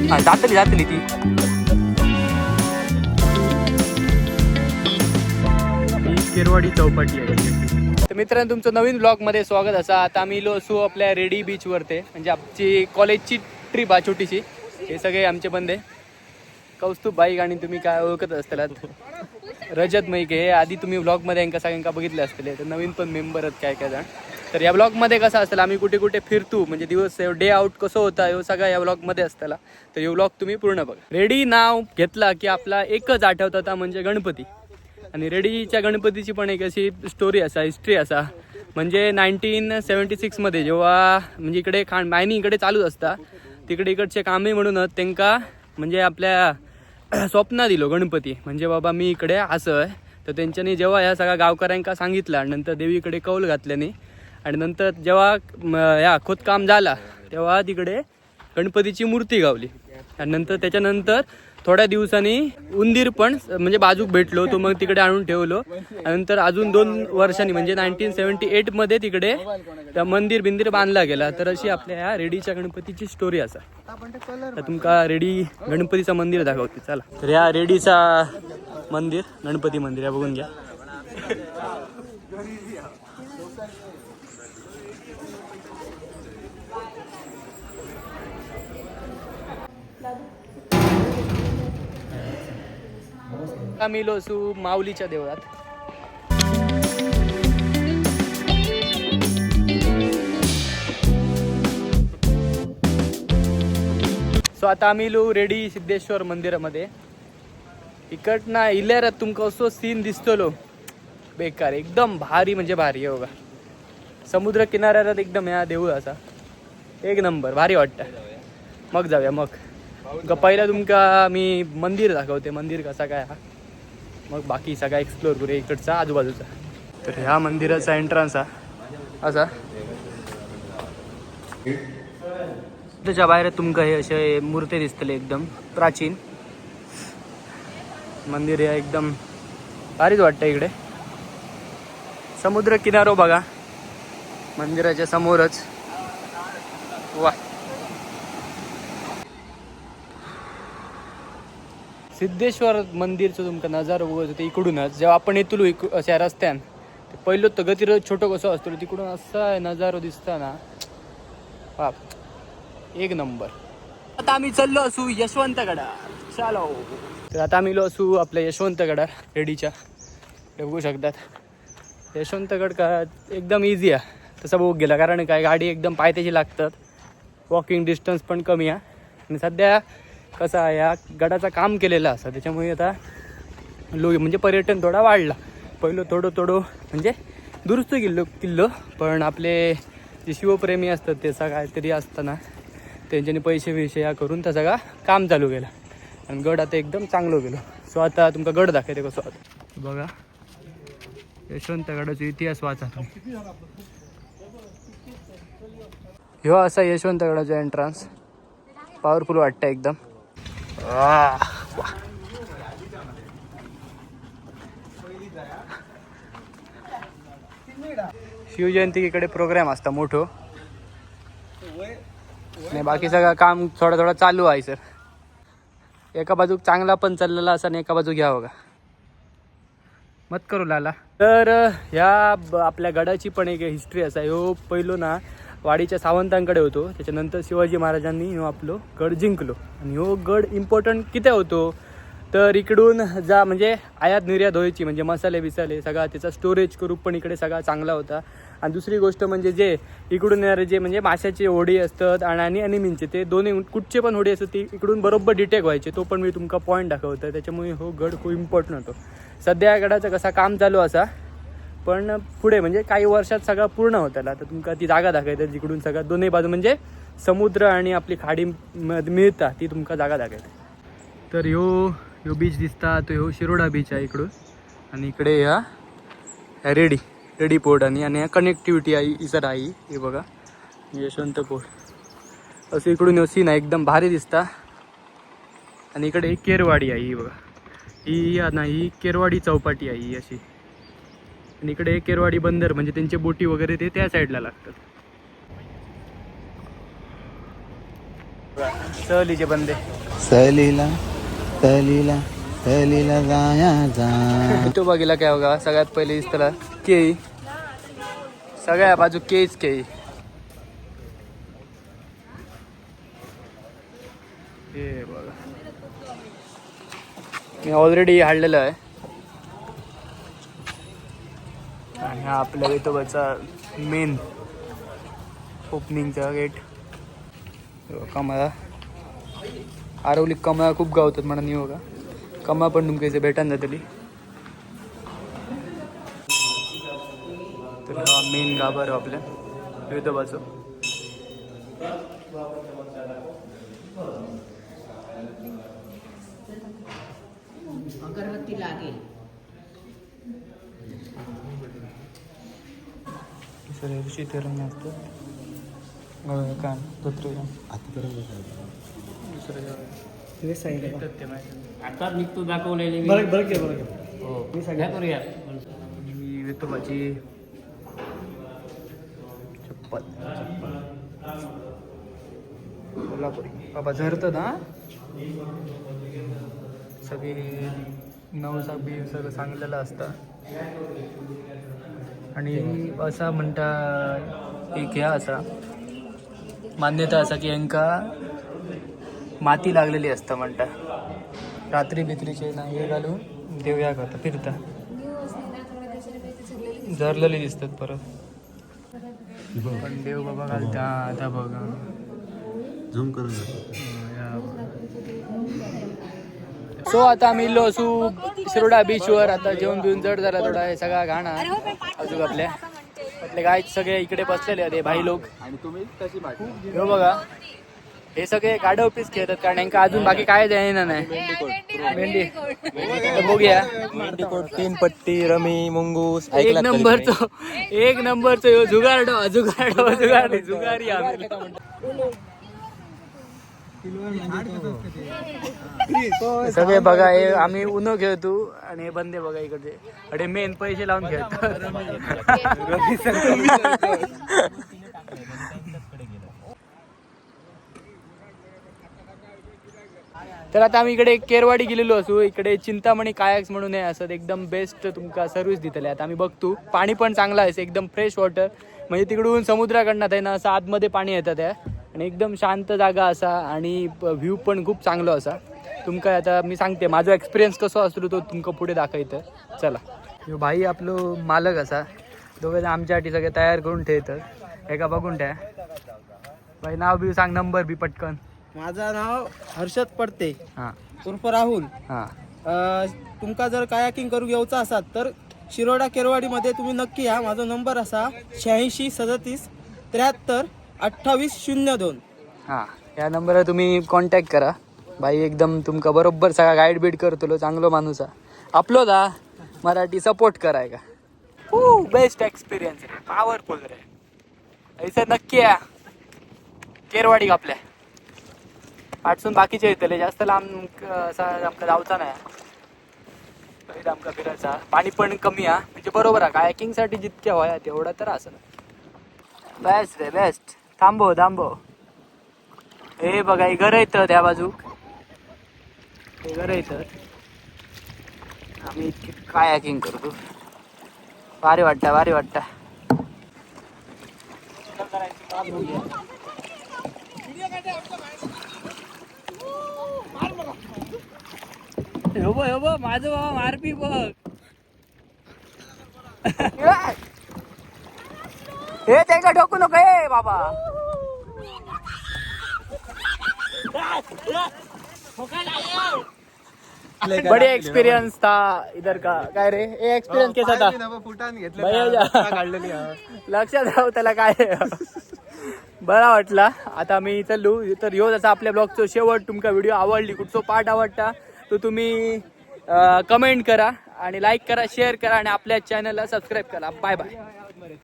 जातली ती. केरवाडी चौपाटी आहे. तर मित्रांनो तुमचं नवीन ब्लॉगमध्ये स्वागत असा. आता आम्ही असू आपल्या रेडी बीचवरते, म्हणजे आमची कॉलेजची ट्रिप आहे छोटीशी. हे सगळे आमचे बंदे कौस्तुभ बाईक आणि तुम्ही काय ओळखत असतात रजत मैके. हे आधी तुम्ही ब्लॉगमध्ये यांना सगळ्यांका बघितले असतील. तर नवीन पण मेंबर आहेत काय काय जण. तर या ब्लॉगमध्ये कसं असतं आम्ही कुठे कुठे फिरतो, म्हणजे दिवस डे आउट कसं होता हे सगळं या ब्लॉगमध्ये असताना. तर हे ब्लॉग तुम्ही पूर्ण बघा. रेडी नाव घेतला की आपला एकच आठवत होता म्हणजे गणपती. आणि रेडीच्या गणपतीची पण एक अशी स्टोरी असा, हिस्ट्री असा. म्हणजे 1976मध्ये जेव्हा म्हणजे इकडे मायनिंग इकडे चालूच असता, तिकडे इकडचे कामे म्हणूनच त्यांका म्हणजे आपल्या स्वप्ना दिलो गणपती, म्हणजे बाबा मी इकडे असं आहे. तर त्यांच्यानी जेव्हा ह्या सगळ्या गावकऱ्यांका सांगितलं, नंतर देवीकडे कौल घातल्याने, आणि नंतर जेव्हा या खोदकाम झाला तेव्हा तिकडे गणपतीची मूर्ती गावली. आणि नंतर त्याच्यानंतर थोड्या दिवसांनी उंदीर पण म्हणजे बाजूक भेटलो, तो मग तिकडे आणून ठेवलो. नंतर अजून 2 वर्षांनी म्हणजे 1978मध्ये तिकडे त्या मंदिर बिंदिर बांधला गेला. तर अशी आपल्या ह्या रेडीच्या गणपतीची स्टोरी असा. तर तुमका रेडी गणपतीचं मंदिर दाखवते चला. तर या रेडीचा मंदिर गणपती मंदिर आहे, बघून घ्या. आम्ही असू माऊलीच्या देवळात. सो आता आम्ही रेडी सिद्धेश्वर मंदिरामध्ये. इकडनं इल्यारात तुमका असो सीन दिसतलो बेकार, एकदम भारी म्हणजे भारी आहे बघा. समुद्र किनाऱ्यात एकदम या देऊळ असा एक नंबर भारी वाटतं. मग जाऊया मग पहिला तुमका मी मंदिर दाखवते, मंदिर कसा काय हा, मग बाकी सगळा एक्सप्लोर करूया इकडचा आजूबाजूचा. तर ह्या मंदिराचा एंट्रन्स हा असा. त्याच्या बाहेर तुमका हे असे मूर्ती दिसतले एकदम प्राचीन. मंदिर हे एकदम भारीच वाटतं. इकडे समुद्र किनारो बघा मंदिराच्या समोरच. वा, सिद्धेश्वर मंदिरचं तुमका नजारा बघत होते इकडूनच. जेव्हा आपण येतो अशा रस्त्यान पहिलं तर गतिरोध छोटं कसं असतो, तिकडून असा नजारा दिसता ना बाप, एक नंबर. आता आम्ही चाललो असू यशवंतगडा. चालो. तर आता आम्ही असू आपल्या यशवंतगडा रेडीच्या. बघू शकतात यशवंतगड का एकदम इझी आहे तसं बघू गेला, कारण काय गाडी एकदम पायथ्याची लागतात. वॉकिंग डिस्टन्स पण कमी आहे. आणि सध्या कसं आहे या गडाचं काम केलेलं असं, त्याच्यामुळे आता म्हणजे पर्यटन थोडा वाढला. पहिलं थोडं म्हणजे दुरुस्त किल्लो पण आपले जे शिवप्रेमी असतात ते सगळं काहीतरी असताना त्यांच्यानी पैसे या करून त्या सगळा काम चालू केलं आणि गड आता एकदम चांगलं गेलो. सो आता तुमका गड दाखवते कसं होतं बघा. यशवंत गडाचा इतिहास वाचा. ह्यो असा यशवंत गडाचा एंट्रन्स पॉवरफुल वाटतं एकदम. शिवजयंती इकडे प्रोग्राम असता मोठो, नाही बाकी सगळं काम थोडा चालू आहे सर. एका बाजू चांगला पण चाललेला असा आणि एका बाजू घ्या बघा मत करू लाला. तर ह्या आपल्या गडाची पण एक हिस्ट्री असा. ह्यो पहिलो ना वाडीच्या सावंतांकडे होतो, त्याच्यानंतर शिवाजी महाराजांनी ह्यो आपलो गड जिंकलो. आणि ह्यो गड इम्पॉर्टंट किती होतो तर इकडून जा म्हणजे आयात निर्यात व्हायची, म्हणजे मसाले बिसाले सगळा त्याचा स्टोरेज करू पण इकडे सगळा चांगला होता. आणि दुसरी गोष्ट म्हणजे जे इकडून येणारे जे म्हणजे माशाचे होडी असतात आणि मिंचे ते दोन्ही कुठचे पण होडी असतात ती इकडून बरोबर डिटेक्ट व्हायचे. तो पण मी तुमका पॉईंट दाखवतो. त्याच्यामुळे हो गड खूप इम्पॉर्टंट होतो. सध्या या गडाचं कसा काम चालू असा, पण पुढे म्हणजे काही वर्षात सगळं पूर्ण होतं. तर तुमका ती जागा दाखवते जिकडून सगळं दोन्ही बाजू म्हणजे समुद्र आणि आपली खाडी मिळता ती तुमका जागा दाखवते. तर ह्यो बीच दिसता तो ह्यो शिरोडा बीच आहे इकडून. आणि इकडे ह्या रेडी पोर्ट आणि कनेक्टिव्हिटी आहे इतर आहे. हे बघा यशवंत पोर्ट असं इकडून सीन आहे एकदम भारी दिसता. आणि इकडे केरवाडी आहे. ही बघा ही केरवाडी चौपाटी आहे ही अशी. आणि इकडे केरवाडी बंदर म्हणजे त्यांचे बोटी वगैरे ते त्या साईडला लागतात. सहलीचे बंदे सहलीला सहलीला सहलीला जाया तो बघितला काय बघा सगळ्यात पहिले दिसतला केळी सगळ्या बाजू केळीच केळी हे बघा मी ऑलरेडी हाडलेलं आहे आणि हा आपल्या वेतोबाचा मेन ओपनिंगचा गेट कमळा आरवली कमळा खूप गावतात म्हणा नाही बघा कमळा पण तुमच्या इथे भेटान जातली तर हा मेन गाभार आपल्या वेतोबाचं अगरबत्ती लागेल शीतरंग असतं कान धोत्र आता निघतो दाखवलेले हो मी सगळ्या करूया ही विठोबाची चप्पल कोल्हापुरी बाबा झरतं ना सगळे नवसा बी सगळं सांगलेलं असतं आणि असा म्हणता एक ह्या असा मान्यता असा की यांका माती लागलेली असतं म्हणता रात्री भित्रीचे ना हे घालून देव या करता फिरता झरलेली दिसतात परत पण देव बाबा घालता आता बघा झूम करून सो आता आम्ही इल्लो असू शिरोडा बीचवर आता जेवण बिवून जड झाला थोडा हे सगळा घाणा अजून आपले काय सगळे इकडे बसलेले आहेत भाई लोक आणि तुम्ही कशी पाठी हो बघा हे सगळे गाडव पीस खेळतात कारण यांना अजून बाकी काय द्यायना नाही मेंढी तर बघूया तीन पट्टी रमी मुंगूस एक नंबरचं ह्यो जुगारी आम्ही सगळे बघा हे आम्ही उनो खेळतो आणि हे बंदे बघा इकडचे अरे मेन पैसे लावून खेळतात तर आता आम्ही इकडे केरवाडी गेलेलो असू इकडे चिंतामणी कायक्स म्हणून आहे असं एकदम बेस्ट तुमका सर्व्हिस दितले आता आम्ही बघतो पाणी पण चांगलं आहे एकदम फ्रेश वॉटर म्हणजे तिकडून समुद्राकडनं आहे ना असं आतमध्ये पाणी येतं आहे आणि एकदम शांत जागा असा आणि व्ह्यू पण खूप चांगला असा तुमका आता मी सांगते माझा एक्सपिरियन्स कसं असलो तो तुमका पुढे दाखवतं चला ह्यो भाई आपलो मालक असा दोघे आमच्यासाठी सगळे तयार करून ठेवतात एका बघून ठेवा भाई नाव बी सांग नंबर बी पटकन माझं नाव हर्षद पडते हां उर्फ राहुल हां तुमका जर कायाकिंग करू घेऊचा असाल तर शिरोडा केरवाडीमध्ये तुम्ही नक्की या माझा नंबर असा 8637732802 हां या नंबरवर तुम्ही कॉन्टॅक्ट करा भाई एकदम तुमका बरोबर सगळा गाईड बीड करतलो चांगलो माणूस आपलो दा मराठी सपोर्ट कराय का बेस्ट एक्सपिरियन्स रे पॉवरफुल रे ऐसा नक्की या केरवाडी आपल्या पाठसून बाकीचे येतले जास्त लांब असा आमका जावचा नाही आमका फिरायचा पाणी पण कमी आहे म्हणजे बरोबर आहे कायकिंगसाठी जितक्या व्हाया तेवढा तर असं बेस्ट रे बेस्ट थांबो हे बघा हे घर येतं त्या बाजू हे घर येतं आम्ही कायाकिंग करतो भारी वाटतं हो माझं बाबा मारपी बघ हे त्यांना ढोकू नको हे बाबा बड़े एक्सपीरियंस था इधर का काय रे ए एक्सपीरियंस कैसा था लक्षात राहू त्याला काय बरा वाटला आता मी चालू तर ह्यो जसा आपल्या ब्लॉगचो शेवट तुमका व्हिडिओ आवडली कुठचो पार्ट आवडता तो तुम्ही कमेंट करा आणि लाईक करा शेअर करा आणि आपल्या चॅनलला सबस्क्राईब करा बाय बाय